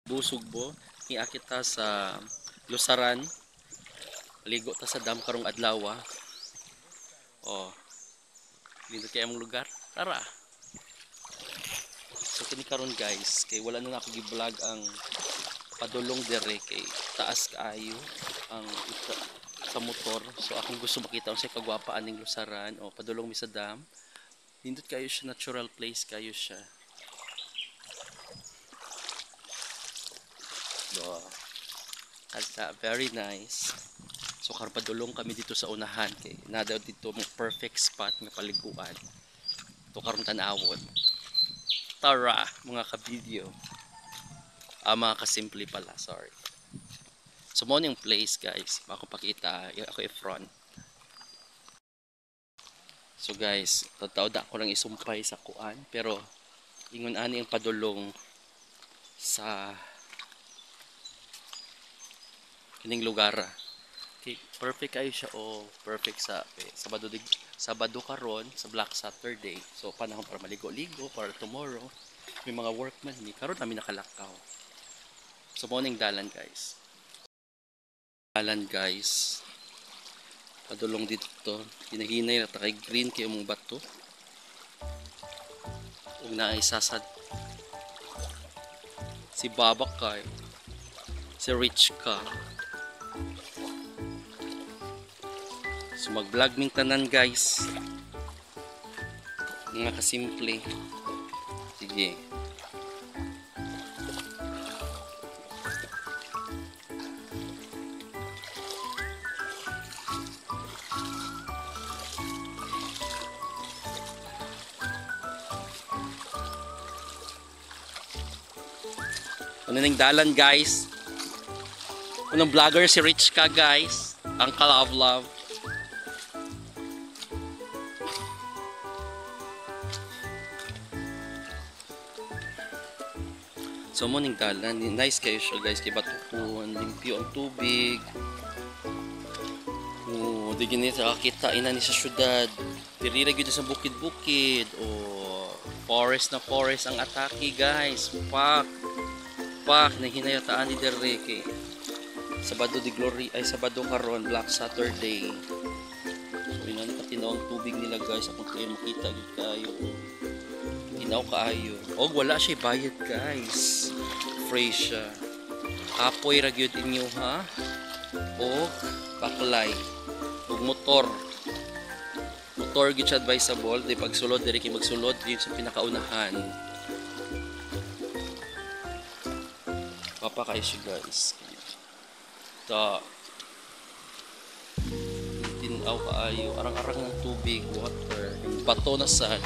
Busog bo, niakit ta sa Lusaran, ligo ta sa dam karong adlaw. Oh, dito kay among lugar. Tara. So kini karon guys, kay wala na ako gi-vlog ang padulong dire kay taas kaayo ang sa motor. So akong gusto makita unsay kagwapaan ning Lusaran o padulong mi sa dam. Nindot kayo siya, natural place kayo siya. Do. Very nice. So karpadulong kami dito sa unahan kay nadaw dito mo perfect spot nga paliguan. To karon tan-awon. Tara mga ka-video. Mga kasimple pala, sorry. So mo yung place guys, ako pakita, ako i-front. So guys, tawda ko lang isumpay sa kuan, pero ingon ani ang padulong sa kining lugar. Okay, perfect kayo siya perfect sa Sabado karon sa Black Saturday. So panahon para maligo-ligo para tomorrow. May mga workman ni karon namin nakalakaw. So morning dalan guys. Dalan guys. Padulong dito. Hinahinay na kay green kay mong bato. Ug naay sasad. Si Babak kay. Si Rich ka. So mag-vlog ming tanan guys. Mga kasimple. Sige. Ano ning dalan guys? Unang vlogger si Rich ka guys. Ang Love. So mo ning dalan, nice kayo siya guys, kay batukon, limpyo ang tubig. Di gini nakakita ina ni sa syudad. Diri ra gyud sa bukid-bukid. Forest na forest ang atake guys. Pak na hinayataan ni dere kay Sabado di Glory ay Sabado karon Black Saturday. So ina ni katinaw ang tubig nila guys, akong kayo makita gyud kayo. Ginaw kaayo. Wala siya bayad guys. Free siya. Apoy ra gyud inyo ha. Baklay. Motor gyud siya advisable. Di pagsulod diri kay magsulod gyud sa pinakaunahan. Papa kayo siya guys. Tinaw kaayo. Arang-arang ng tubig, water, yung bato na sad.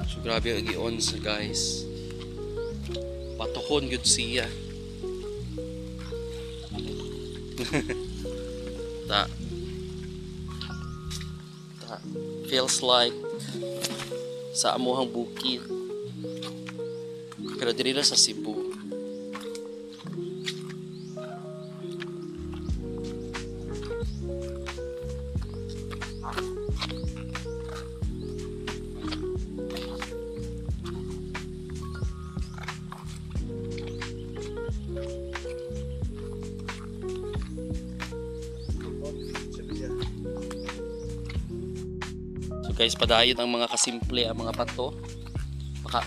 So grabe ang i-ons guys. Patukon gyud siya. ta feels like sa amuhang bukid. Pero diri ra sa Cebu. Guys, padayon ang mga kasimple, ang mga pato.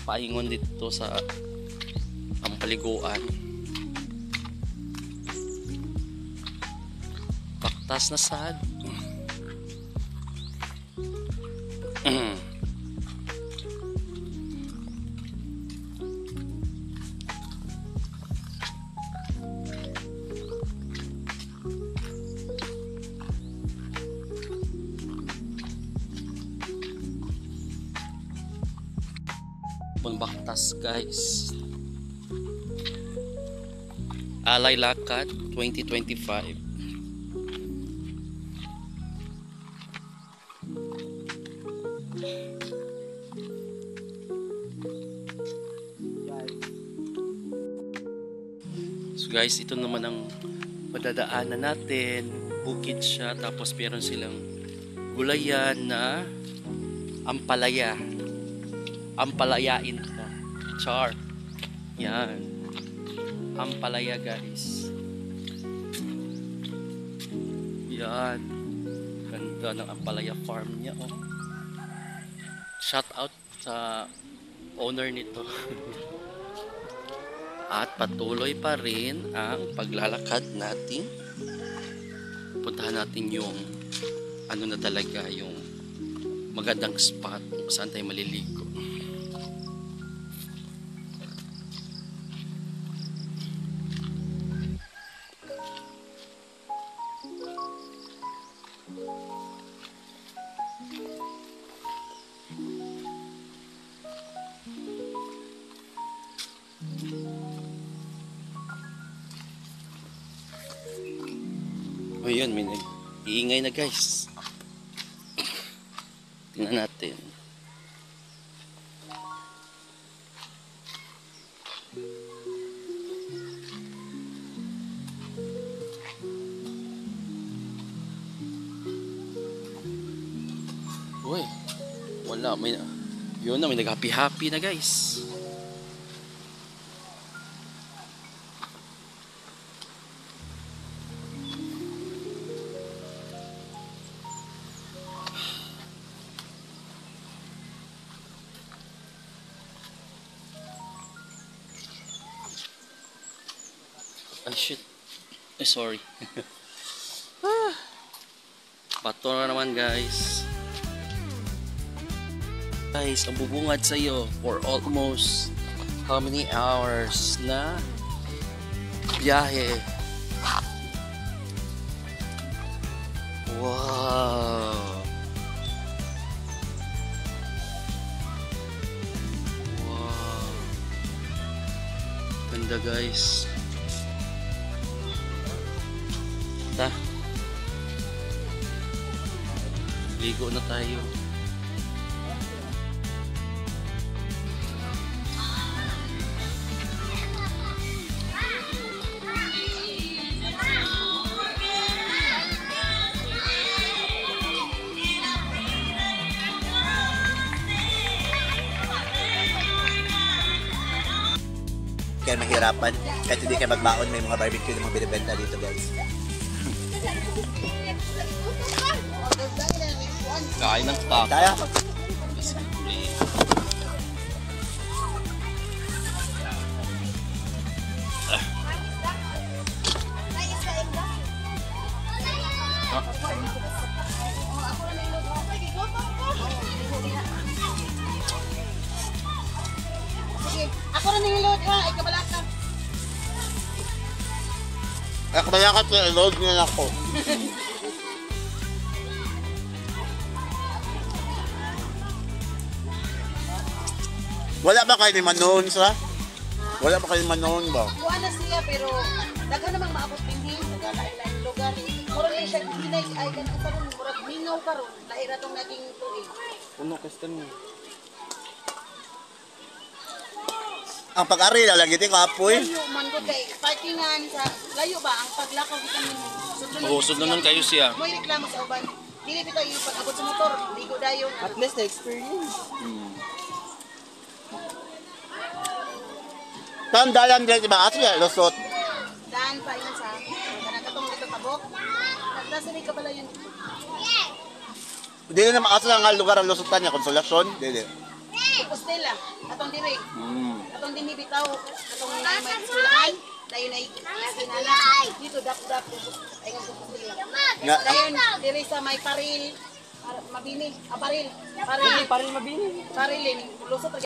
Paingon dito sa ang paliguan. Baktas na sad. Baktas guys. Alay Lakad 2025. So guys, ito naman ang madadaanan natin. Bukid siya, tapos meron silang gulayan na ampalaya. Ampalayain ka. Char. Yan. Ampalaya guys. Yan. Ganda ng ampalaya farm niya. Oh. Shout out sa owner nito. At patuloy pa rin ang paglalakad natin. Puntahan natin yung ano na talaga yung magandang spot kung saan tayo maliligo. O yun, may nag-iingay na guys. Tingnan natin. Uy, wala. Yun na, may nag-happy-happy na guys. Ay shit. Ay sorry. Bato na naman guys. Guys, ang bubungad sa iyo for almost how many hours na biyahe. Wow. Wow. Ganda guys. Ligo na tayo. Kaya mahirapan, kahit hindi kayo magbaon, may mga barbecue na mga binibenta dito guys. Kain ng taco. Kaya? Ako rin yung load ha, ay kabalaka. Ay, kabayakat na, load nila ako. Wala ba kayo ni Manon sa? Wala ba kayo ni Manon ba? Kuha na siya pero daghan namang maabot pinhin, nagalain-lain lugar. Murag lang siya hinay ay ganang karon, murag mingaw karon, lahira tong naging tuig. Puno kastan mo. Ang pag-ari lagi ti kapoy. Layo man ko kay parkingan sa layo ba ang paglakaw kita nimo. Usod na nun kayo siya. Mo'y reklamo sa uban. Dili bitaw yung pag-abot sa motor, ligo dayon. At least na experience. Tandalan dito ba? Asya, lusot. Daan pa yun sa kanakatong dito tabok. Nasa ni kabalayon dito. Dili na maasa nga lugar ang lusutan niya, konsolasyon. Dili. Postela, atong diri. Atong dinhi bitaw, atong may eskwelahan, dayon ay kinala. Dito dap-dap ay nga postela. Dayon diri sa may paril, mabini, paril. Paril mabini. Parilin, lusot.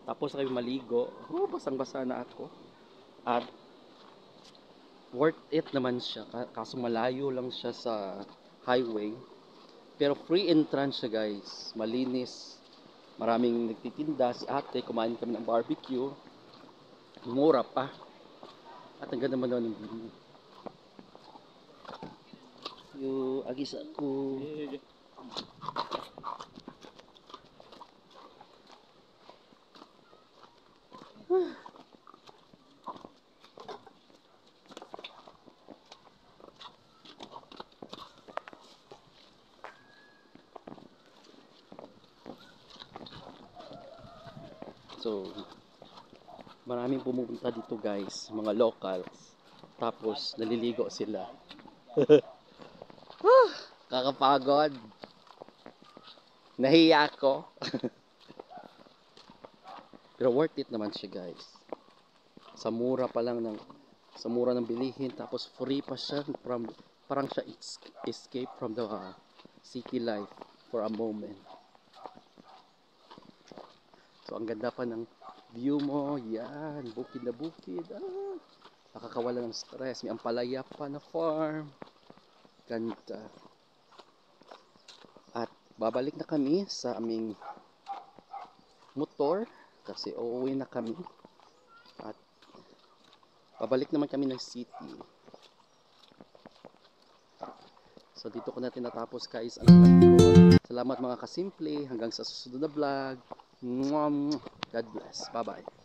Tapos kayo maligo. Basang-basa na ako. At worth it naman siya. Kaso malayo lang siya sa highway. Pero free entrance siya guys. Malinis. Maraming nagtitinda. Si ate, kumain kami ng barbecue. Mura pa. At ang ganda naman daw ng view. Yo, agis ako. So, maraming pumupunta dito guys, mga locals. Tapos, naliligo sila. Kakapagod. Nahiya ako. Pero worth it naman siya guys. Sa mura pa lang sa mura ng bilihin. Tapos free pa siya. Parang siya escape from the city life for a moment. So, ang ganda pa ng view mo. Yan. Bukid na bukid. Nakakawala ng stress. May ampalaya pa na farm. Ganda. At babalik na kami sa aming motor. Kasi uuwi na kami. At babalik naman kami ng city. So, dito ko na tinatapos guys ang vlog ko. Salamat mga kasimple. Hanggang sa susunod na vlog. God bless. Bye-bye.